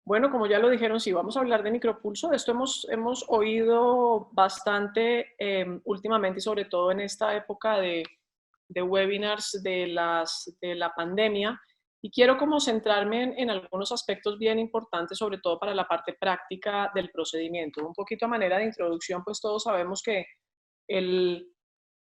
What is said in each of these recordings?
Bueno, como ya lo dijeron, sí, vamos a hablar de micropulso. De esto hemos oído bastante últimamente y sobre todo en esta época de webinars de la pandemia. Y quiero como centrarme en algunos aspectos bien importantes, sobre todo para la parte práctica del procedimiento. Un poquito a manera de introducción, pues todos sabemos que el,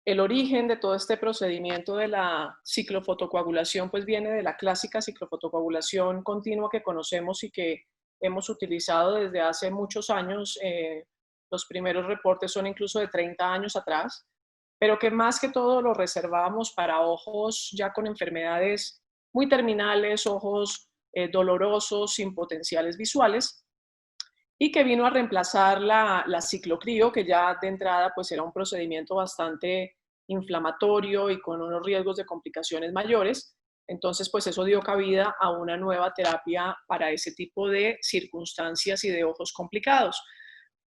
el origen de todo este procedimiento de la ciclofotocoagulación pues viene de la clásica ciclofotocoagulación continua que conocemos y que hemos utilizado desde hace muchos años. Los primeros reportes son incluso de 30 años atrás, pero que más que todo lo reservábamos para ojos ya con enfermedades muy terminales, ojos dolorosos, sin potenciales visuales, y que vino a reemplazar la ciclocrio, que ya de entrada pues era un procedimiento bastante inflamatorio y con unos riesgos de complicaciones mayores. Entonces, pues eso dio cabida a una nueva terapia para ese tipo de circunstancias y de ojos complicados.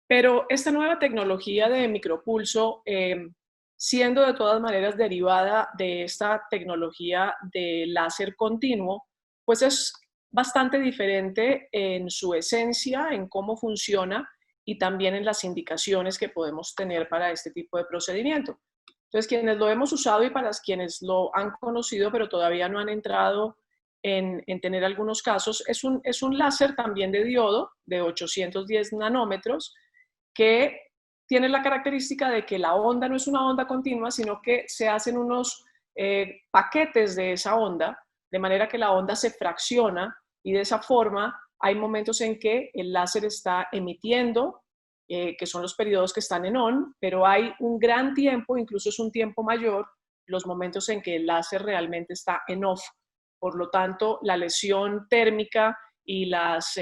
Pero esta nueva tecnología de micropulso, siendo de todas maneras derivada de esta tecnología de láser continuo, pues es bastante diferente en su esencia, en cómo funciona y también en las indicaciones que podemos tener para este tipo de procedimiento. Entonces, quienes lo hemos usado y para quienes lo han conocido, pero todavía no han entrado en tener algunos casos, es un láser también de diodo de 810 nanómetros que tiene la característica de que la onda no es una onda continua, sino que se hacen unos paquetes de esa onda, de manera que la onda se fracciona y de esa forma hay momentos en que el láser está emitiendo, que son los periodos que están en on, pero hay un gran tiempo, incluso es un tiempo mayor, los momentos en que el láser realmente está en off. Por lo tanto, la lesión térmica y las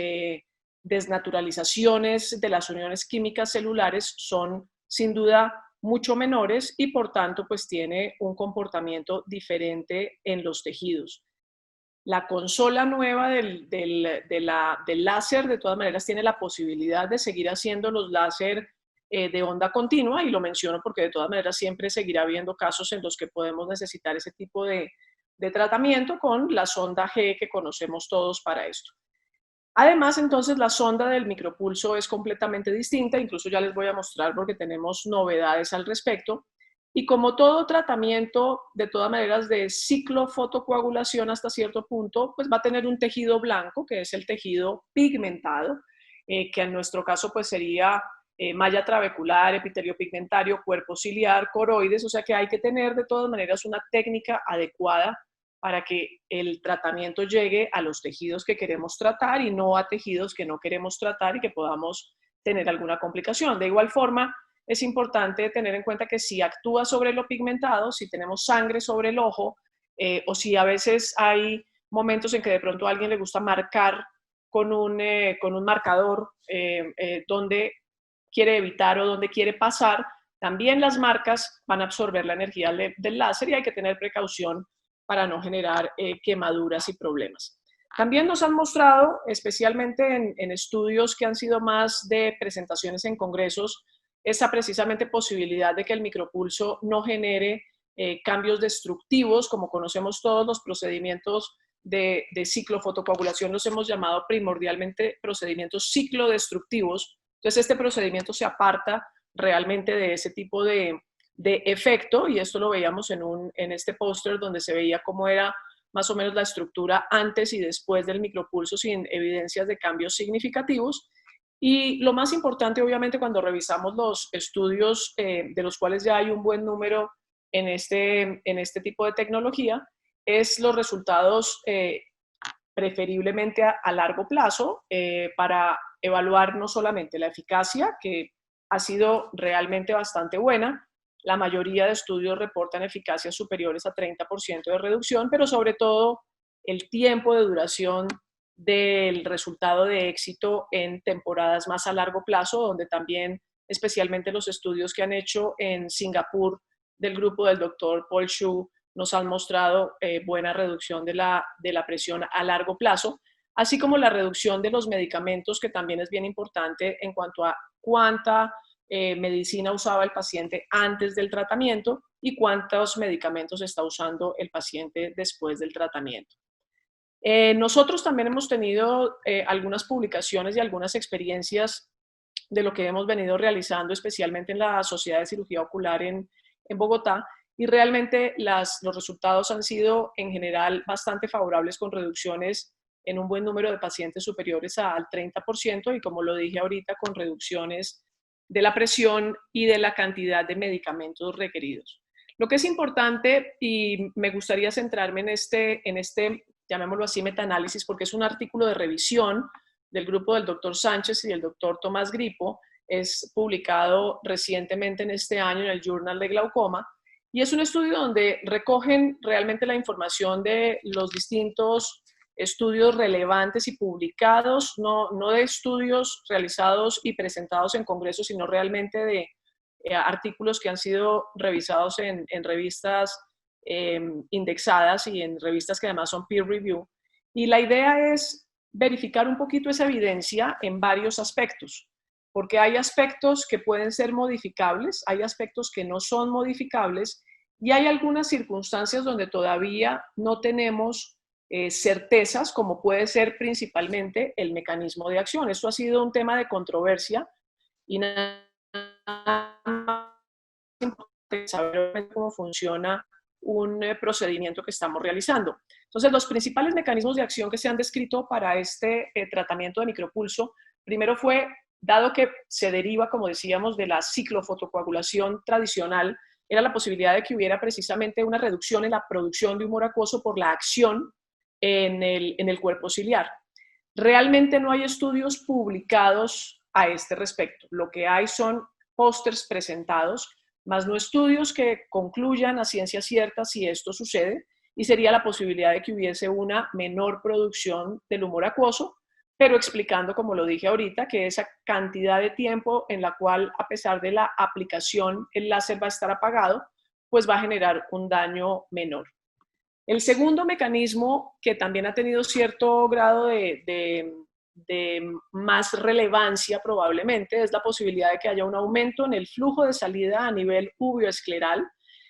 desnaturalizaciones de las uniones químicas celulares son sin duda mucho menores y por tanto pues tiene un comportamiento diferente en los tejidos. La consola nueva del láser de todas maneras tiene la posibilidad de seguir haciendo los láser de onda continua, y lo menciono porque de todas maneras siempre seguirá habiendo casos en los que podemos necesitar ese tipo de tratamiento con la sonda G que conocemos todos para esto. Además, entonces, la sonda del micropulso es completamente distinta, incluso ya les voy a mostrar porque tenemos novedades al respecto. Y como todo tratamiento, de todas maneras, de ciclofotocoagulación hasta cierto punto, pues va a tener un tejido blanco, que es el tejido pigmentado, que en nuestro caso pues sería malla trabecular, epitelio pigmentario, cuerpo ciliar, coroides, o sea que hay que tener de todas maneras una técnica adecuada para que el tratamiento llegue a los tejidos que queremos tratar y no a tejidos que no queremos tratar y que podamos tener alguna complicación. De igual forma, es importante tener en cuenta que si actúa sobre lo pigmentado, si tenemos sangre sobre el ojo, o si a veces hay momentos en que de pronto a alguien le gusta marcar con un marcador donde quiere evitar o donde quiere pasar, también las marcas van a absorber la energía del láser y hay que tener precaución para no generar quemaduras y problemas. También nos han mostrado, especialmente en estudios que han sido más de presentaciones en congresos, esa precisamente posibilidad de que el micropulso no genere cambios destructivos, como conocemos todos los procedimientos de ciclofotocoagulación, los hemos llamado primordialmente procedimientos ciclodestructivos. Entonces, este procedimiento se aparta realmente de ese tipo de efecto, y esto lo veíamos en este póster donde se veía cómo era más o menos la estructura antes y después del micropulso sin evidencias de cambios significativos. Y lo más importante, obviamente, cuando revisamos los estudios, de los cuales ya hay un buen número en este tipo de tecnología, es los resultados preferiblemente a largo plazo, para evaluar no solamente la eficacia, que ha sido realmente bastante buena. La mayoría de estudios reportan eficacias superiores a 30% de reducción, pero sobre todo el tiempo de duración del resultado de éxito en temporadas más a largo plazo, donde también especialmente los estudios que han hecho en Singapur del grupo del doctor Paul Shu nos han mostrado buena reducción de la presión a largo plazo, así como la reducción de los medicamentos, que también es bien importante en cuanto a cuánta medicina usaba el paciente antes del tratamiento y cuántos medicamentos está usando el paciente después del tratamiento. Nosotros también hemos tenido algunas publicaciones y algunas experiencias de lo que hemos venido realizando, especialmente en la Sociedad de Cirugía Ocular en Bogotá, y realmente los resultados han sido en general bastante favorables, con reducciones en un buen número de pacientes superiores al 30%, y como lo dije ahorita, con reducciones de la presión y de la cantidad de medicamentos requeridos. Lo que es importante, y me gustaría centrarme en este, llamémoslo así, metaanálisis, porque es un artículo de revisión del grupo del doctor Sánchez y del doctor Tomás Gripo, es publicado recientemente en este año en el Journal de Glaucoma, y es un estudio donde recogen realmente la información de los distintos estudios relevantes y publicados, no de estudios realizados y presentados en congresos, sino realmente de artículos que han sido revisados en revistas indexadas y en revistas que además son peer review. Y la idea es verificar un poquito esa evidencia en varios aspectos, porque hay aspectos que pueden ser modificables, hay aspectos que no son modificables, y hay algunas circunstancias donde todavía no tenemos certezas, como puede ser principalmente el mecanismo de acción. Esto ha sido un tema de controversia y nada más importante saber cómo funciona un procedimiento que estamos realizando. Entonces, los principales mecanismos de acción que se han descrito para este tratamiento de micropulso, primero fue, dado que se deriva, como decíamos, de la ciclofotocoagulación tradicional, era la posibilidad de que hubiera precisamente una reducción en la producción de humor acuoso por la acción en el cuerpo ciliar. Realmente no hay estudios publicados a este respecto. Lo que hay son pósters presentados, más no estudios que concluyan a ciencia cierta si esto sucede, y sería la posibilidad de que hubiese una menor producción del humor acuoso, pero explicando, como lo dije ahorita, que esa cantidad de tiempo en la cual, a pesar de la aplicación, el láser va a estar apagado, pues va a generar un daño menor. El segundo mecanismo, que también ha tenido cierto grado de más relevancia probablemente, es la posibilidad de que haya un aumento en el flujo de salida a nivel uveoescleral.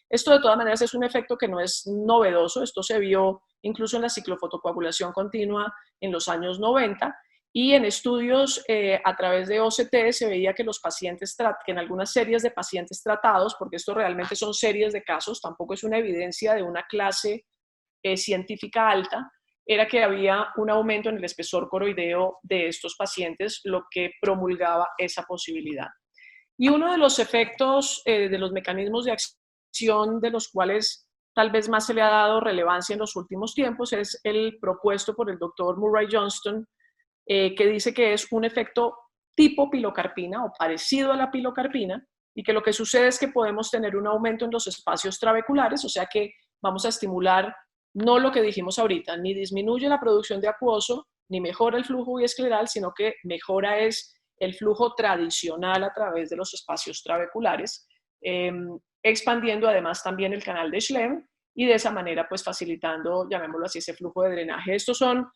Esto de todas maneras es un efecto que no es novedoso, esto se vio incluso en la ciclofotocoagulación continua en los años 90, y en estudios a través de OCT se veía que los pacientes, que en algunas series de pacientes tratados, porque esto realmente son series de casos, tampoco es una evidencia de una clase científica alta, era que había un aumento en el espesor coroideo de estos pacientes, lo que promulgaba esa posibilidad. Y uno de los efectos de los mecanismos de acción de los cuales tal vez más se le ha dado relevancia en los últimos tiempos es el propuesto por el doctor Murray Johnston, que dice que es un efecto tipo pilocarpina o parecido a la pilocarpina, y que lo que sucede es que podemos tener un aumento en los espacios trabeculares, o sea que vamos a estimular no lo que dijimos ahorita, ni disminuye la producción de acuoso, ni mejora el flujo biescleral, sino que mejora es el flujo tradicional a través de los espacios trabeculares, expandiendo además también el canal de Schlemm, y de esa manera pues facilitando, llamémoslo así, ese flujo de drenaje. Estos son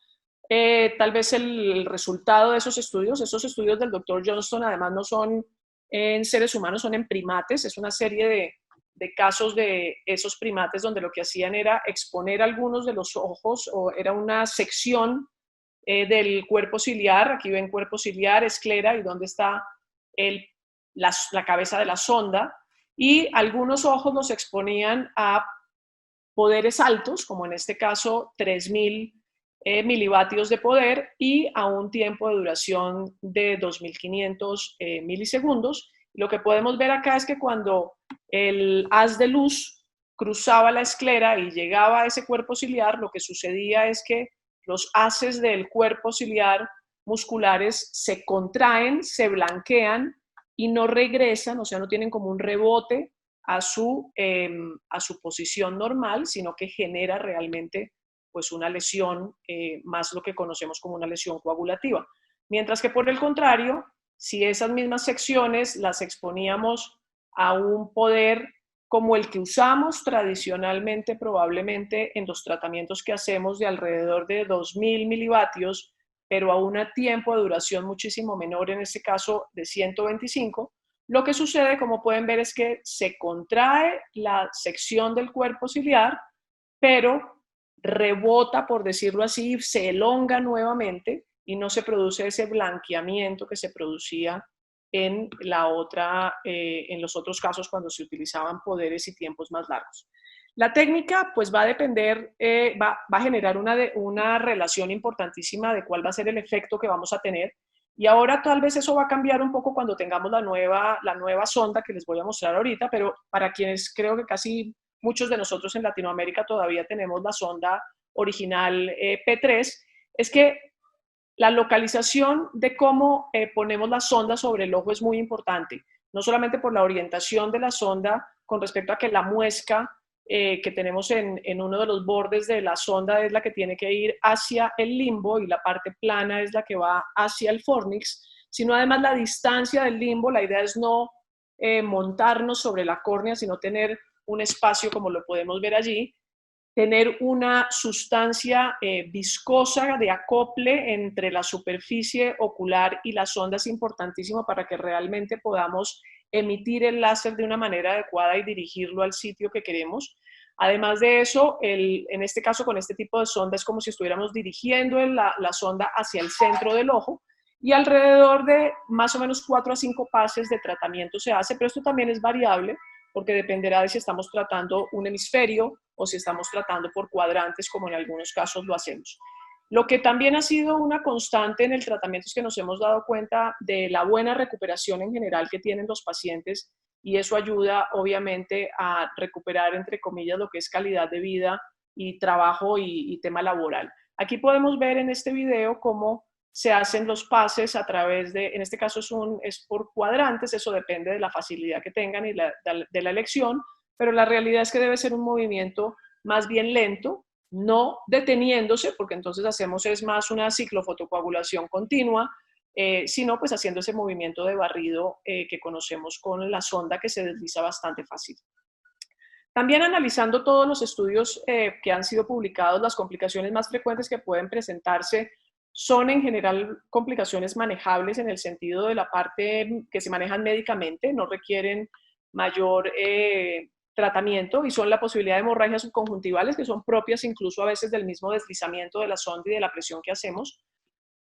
tal vez el resultado de esos estudios. Esos estudios del doctor Johnston además no son en seres humanos, son en primates. Es una serie de casos de esos primates donde lo que hacían era exponer algunos de los ojos, o era una sección del cuerpo ciliar. Aquí ven cuerpo ciliar, esclera, y donde está la cabeza de la sonda, y algunos ojos los exponían a poderes altos, como en este caso 3000 milivatios de poder, y a un tiempo de duración de 2500 milisegundos. Lo que podemos ver acá es que cuando el haz de luz cruzaba la esclera y llegaba a ese cuerpo ciliar, lo que sucedía es que los haces del cuerpo ciliar musculares se contraen, se blanquean y no regresan, o sea, no tienen como un rebote a su posición normal, sino que genera realmente pues una lesión, más lo que conocemos como una lesión coagulativa. Mientras que por el contrario, si esas mismas secciones las exponíamos a un poder como el que usamos tradicionalmente, probablemente en los tratamientos que hacemos de alrededor de 2000 milivatios, pero a un tiempo de duración muchísimo menor, en este caso de 125, lo que sucede, como pueden ver, es que se contrae la sección del cuerpo ciliar, pero rebota, por decirlo así, se elonga nuevamente y no se produce ese blanqueamiento que se producía en en los otros casos cuando se utilizaban poderes y tiempos más largos. La técnica pues va a depender, va a generar una relación importantísima de cuál va a ser el efecto que vamos a tener. Y ahora tal vez eso va a cambiar un poco cuando tengamos la nueva sonda que les voy a mostrar ahorita, pero para quienes creo que casi muchos de nosotros en Latinoamérica todavía tenemos la sonda original P3, es que la localización de cómo ponemos la sonda sobre el ojo es muy importante, no solamente por la orientación de la sonda con respecto a que la muesca que tenemos en uno de los bordes de la sonda es la que tiene que ir hacia el limbo y la parte plana es la que va hacia el fornix, sino además la distancia del limbo. La idea es no montarnos sobre la córnea, sino tener un espacio como lo podemos ver allí, tener una sustancia viscosa de acople entre la superficie ocular y la sonda es importantísimo para que realmente podamos emitir el láser de una manera adecuada y dirigirlo al sitio que queremos. Además de eso, en este caso con este tipo de sonda es como si estuviéramos dirigiendo la sonda hacia el centro del ojo y alrededor de más o menos 4 a 5 pases de tratamiento se hace, pero esto también es variable porque dependerá de si estamos tratando un hemisferio o si estamos tratando por cuadrantes, como en algunos casos lo hacemos. Lo que también ha sido una constante en el tratamiento es que nos hemos dado cuenta de la buena recuperación en general que tienen los pacientes y eso ayuda obviamente a recuperar, entre comillas, lo que es calidad de vida y trabajo y tema laboral. Aquí podemos ver en este video cómo se hacen los pases a través de, en este caso es por cuadrantes, eso depende de la facilidad que tengan y de la elección, pero la realidad es que debe ser un movimiento más bien lento, no deteniéndose, porque entonces hacemos es más una ciclofotocoagulación continua, sino pues haciendo ese movimiento de barrido que conocemos con la sonda que se desliza bastante fácil. También analizando todos los estudios que han sido publicados, las complicaciones más frecuentes que pueden presentarse son en general complicaciones manejables en el sentido de la parte que se manejan médicamente, no requieren mayor tratamiento y son la posibilidad de hemorragias subconjuntivales que son propias incluso a veces del mismo deslizamiento de la sonda y de la presión que hacemos.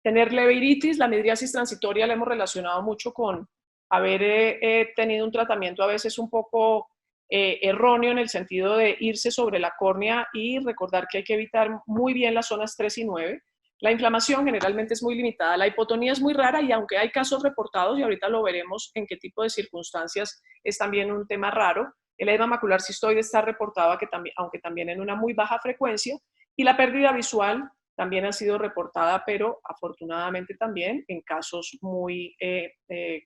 Tener leveritis, la midriasis transitoria la hemos relacionado mucho con haber tenido un tratamiento a veces un poco erróneo en el sentido de irse sobre la córnea y recordar que hay que evitar muy bien las zonas 3 y 9. La inflamación generalmente es muy limitada, la hipotonía es muy rara y aunque hay casos reportados, y ahorita lo veremos en qué tipo de circunstancias es también un tema raro, el edema macular cistoide está reportado aunque también en una muy baja frecuencia, y la pérdida visual también ha sido reportada, pero afortunadamente también en casos muy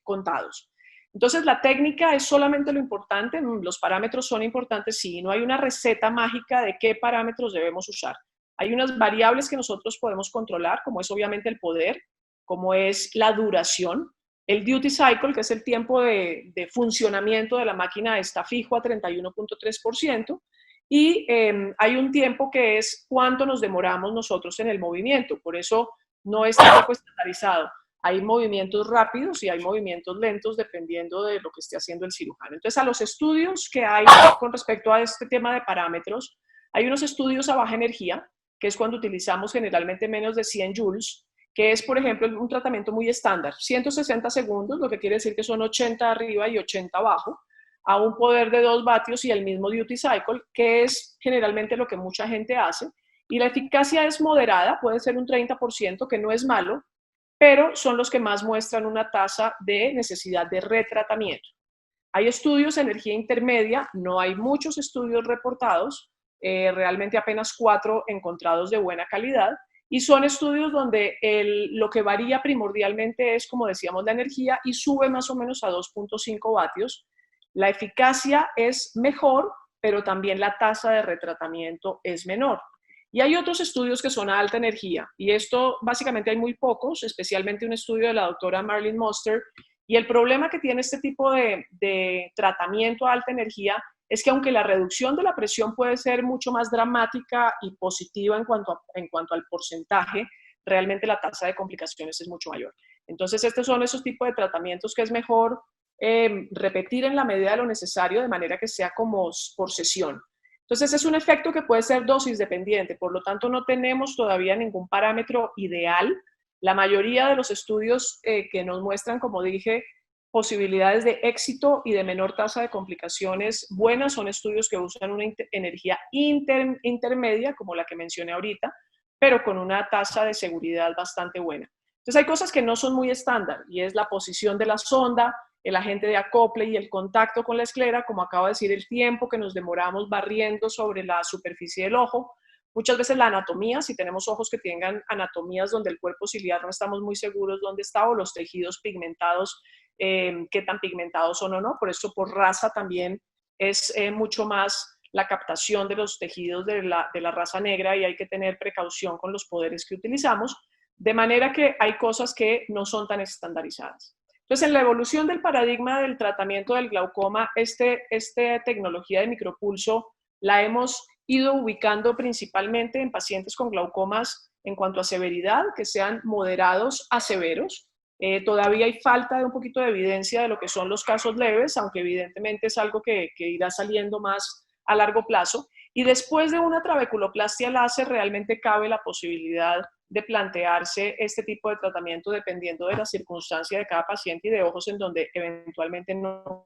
contados. Entonces, la técnica es solamente lo importante, los parámetros son importantes, sí, no hay una receta mágica de qué parámetros debemos usar. Hay unas variables que nosotros podemos controlar, como es obviamente el poder, como es la duración. El duty cycle, que es el tiempo de funcionamiento de la máquina, está fijo a 31.3%. Y hay un tiempo que es cuánto nos demoramos nosotros en el movimiento. Por eso no es tampoco estandarizado. Hay movimientos rápidos y hay movimientos lentos dependiendo de lo que esté haciendo el cirujano. Entonces, a los estudios que hay con respecto a este tema de parámetros, hay unos estudios a baja energía, que es cuando utilizamos generalmente menos de 100 joules, que es, por ejemplo, un tratamiento muy estándar, 160 segundos, lo que quiere decir que son 80 arriba y 80 abajo, a un poder de 2 vatios y el mismo duty cycle, que es generalmente lo que mucha gente hace, y la eficacia es moderada, puede ser un 30%, que no es malo, pero son los que más muestran una tasa de necesidad de retratamiento. Hay estudios de energía intermedia, no hay muchos estudios reportados, realmente apenas 4 encontrados de buena calidad, y son estudios donde lo que varía primordialmente es, como decíamos, la energía y sube más o menos a 2.5 vatios. La eficacia es mejor, pero también la tasa de retratamiento es menor. Y hay otros estudios que son a alta energía, y esto básicamente hay muy pocos, especialmente un estudio de la doctora Marlene Moster, y el problema que tiene este tipo de tratamiento a alta energía es que aunque la reducción de la presión puede ser mucho más dramática y positiva en cuanto al porcentaje, realmente la tasa de complicaciones es mucho mayor. Entonces, estos son esos tipos de tratamientos que es mejor repetir en la medida de lo necesario, de manera que sea como por sesión. Entonces es un efecto que puede ser dosis dependiente, por lo tanto no tenemos todavía ningún parámetro ideal. La mayoría de los estudios que nos muestran, como dije, posibilidades de éxito y de menor tasa de complicaciones buenas son estudios que usan una energía intermedia, como la que mencioné ahorita, pero con una tasa de seguridad bastante buena. Entonces hay cosas que no son muy estándar y es la posición de la sonda, el agente de acople y el contacto con la esclera, como acabo de decir, el tiempo que nos demoramos barriendo sobre la superficie del ojo. Muchas veces la anatomía, si tenemos ojos que tengan anatomías donde el cuerpo ciliar no estamos muy seguros dónde está, o los tejidos pigmentados, qué tan pigmentados son o no. Por eso por raza también es mucho más la captación de los tejidos de la raza negra y hay que tener precaución con los poderes que utilizamos, de manera que hay cosas que no son tan estandarizadas. Entonces, en la evolución del paradigma del tratamiento del glaucoma, esta tecnología de micropulso la hemos ido ubicando principalmente en pacientes con glaucomas en cuanto a severidad, que sean moderados a severos. Todavía hay falta de un poquito de evidencia de lo que son los casos leves, aunque evidentemente es algo que irá saliendo más a largo plazo. Y después de una trabeculoplastia láser realmente cabe la posibilidad de plantearse este tipo de tratamiento dependiendo de la circunstancia de cada paciente y de ojos en donde eventualmente no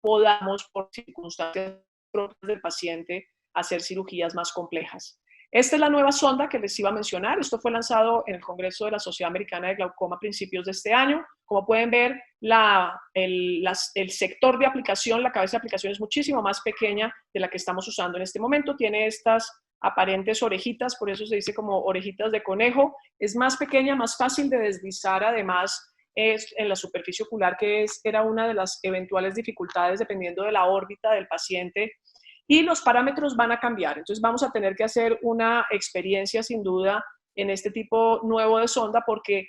podamos, por circunstancias propias del paciente, hacer cirugías más complejas. Esta es la nueva sonda que les iba a mencionar. Esto fue lanzado en el Congreso de la Sociedad Americana de Glaucoma a principios de este año. Como pueden ver, el sector de aplicación, la cabeza de aplicación es muchísimo más pequeña de la que estamos usando en este momento. Tiene estas aparentes orejitas, por eso se dice como orejitas de conejo. Es más pequeña, más fácil de deslizar, además, es en la superficie ocular, que era una de las eventuales dificultades dependiendo de la órbita del paciente. Y los parámetros van a cambiar. Entonces vamos a tener que hacer una experiencia sin duda en este tipo nuevo de sonda porque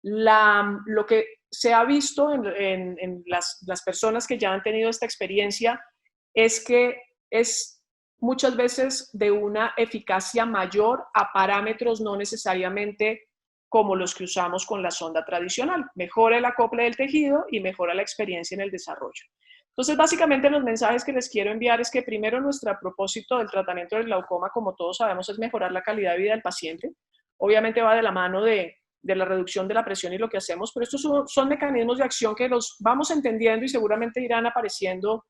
lo que se ha visto en las personas que ya han tenido esta experiencia es que es muchas veces de una eficacia mayor a parámetros no necesariamente como los que usamos con la sonda tradicional. Mejora el acople del tejido y mejora la experiencia en el desarrollo. Entonces, básicamente los mensajes que les quiero enviar es que primero nuestro propósito del tratamiento del glaucoma, como todos sabemos, es mejorar la calidad de vida del paciente. Obviamente va de la mano de la reducción de la presión y lo que hacemos, pero estos son mecanismos de acción que los vamos entendiendo y seguramente irán apareciendo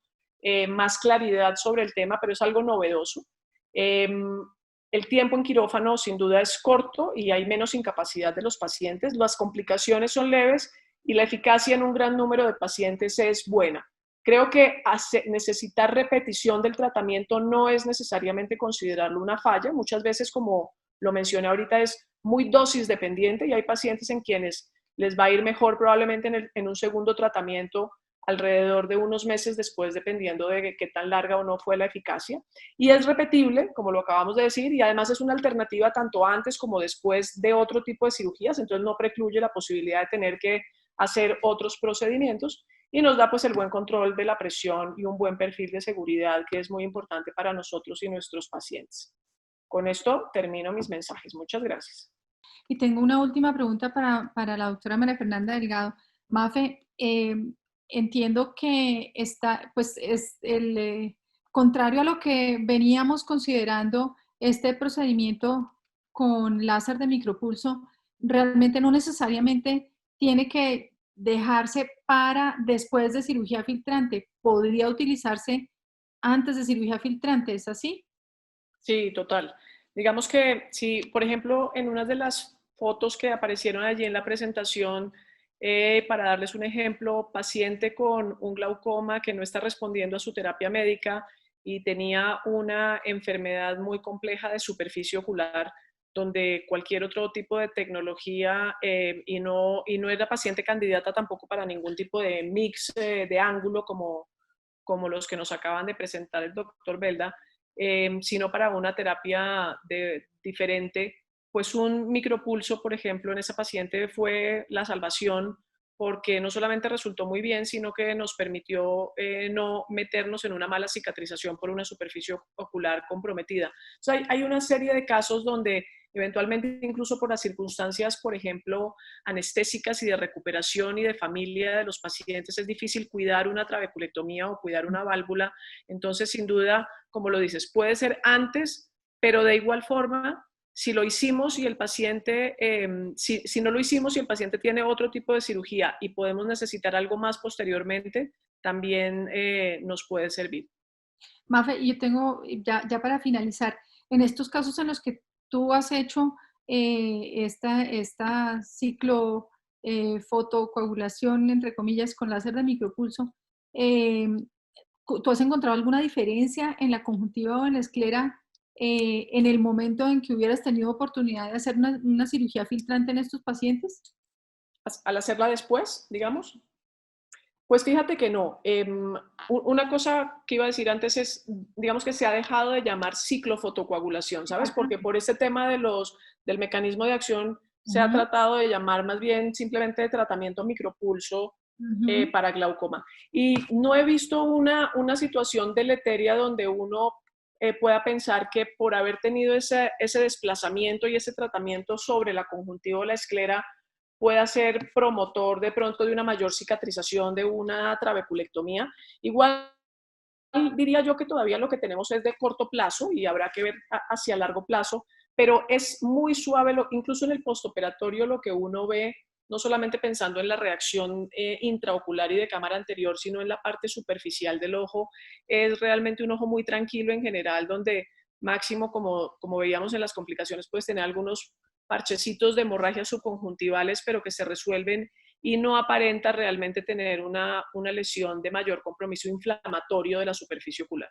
más claridad sobre el tema, pero es algo novedoso. El tiempo en quirófano sin duda es corto y hay menos incapacidad de los pacientes. Las complicaciones son leves y la eficacia en un gran número de pacientes es buena. Creo que necesitar repetición del tratamiento no es necesariamente considerarlo una falla. Muchas veces, como lo mencioné ahorita, es muy dosis dependiente y hay pacientes en quienes les va a ir mejor probablemente en un segundo tratamiento alrededor de unos meses después, dependiendo de qué tan larga o no fue la eficacia. Y es repetible, como lo acabamos de decir, y además es una alternativa tanto antes como después de otro tipo de cirugías, entonces no precluye la posibilidad de tener que hacer otros procedimientos y nos da pues el buen control de la presión y un buen perfil de seguridad que es muy importante para nosotros y nuestros pacientes. Con esto termino mis mensajes. Muchas gracias. Y tengo una última pregunta para la doctora María Fernanda Delgado. Mafe, entiendo que pues es el contrario a lo que veníamos considerando, este procedimiento con láser de micropulso realmente no necesariamente tiene que dejarse para después de cirugía filtrante. Podría utilizarse antes de cirugía filtrante, ¿es así? Sí, total. Digamos que si, por ejemplo, en una de las fotos que aparecieron allí en la presentación, para darles un ejemplo, paciente con un glaucoma que no está respondiendo a su terapia médica y tenía una enfermedad muy compleja de superficie ocular, donde cualquier otro tipo de tecnología y no era paciente candidata tampoco para ningún tipo de mix de ángulo como los que nos acaban de presentar el doctor Belda, sino para una terapia diferente, pues un micropulso, por ejemplo, en esa paciente fue la salvación porque no solamente resultó muy bien, sino que nos permitió no meternos en una mala cicatrización por una superficie ocular comprometida. O sea, hay una serie de casos donde Eventualmente, incluso por las circunstancias, por ejemplo, anestésicas y de recuperación y de familia de los pacientes, es difícil cuidar una trabeculectomía o cuidar una válvula. Entonces, sin duda, como lo dices, puede ser antes, pero de igual forma, si lo hicimos y el paciente, si no lo hicimos y el paciente tiene otro tipo de cirugía y podemos necesitar algo más posteriormente, también nos puede servir. Mafe, yo tengo, ya para finalizar, en estos casos en los que tú has hecho esta ciclo fotocoagulación, entre comillas, con láser de micropulso, eh, ¿tú has encontrado alguna diferencia en la conjuntiva o en la esclera en el momento en que hubieras tenido oportunidad de hacer una cirugía filtrante en estos pacientes? Al hacerla después, digamos. Pues fíjate que no. Una cosa que iba a decir antes es, digamos que se ha dejado de llamar ciclofotocoagulación, ¿sabes? Ajá. Porque por este tema del mecanismo de acción se ha Ujú, tratado de llamar más bien simplemente de tratamiento micropulso ujú. para glaucoma. Y no he visto una situación deleteria donde uno pueda pensar que por haber tenido ese desplazamiento y ese tratamiento sobre la conjuntiva o la esclera, pueda ser promotor de pronto de una mayor cicatrización de una trabeculectomía. Igual diría yo que todavía lo que tenemos es de corto plazo y habrá que ver hacia largo plazo, pero es muy suave, incluso en el postoperatorio lo que uno ve, no solamente pensando en la reacción intraocular y de cámara anterior, sino en la parte superficial del ojo, es realmente un ojo muy tranquilo en general, donde máximo, como veíamos en las complicaciones, puedes tener algunos parchecitos de hemorragias subconjuntivales, pero que se resuelven y no aparenta realmente tener una lesión de mayor compromiso inflamatorio de la superficie ocular.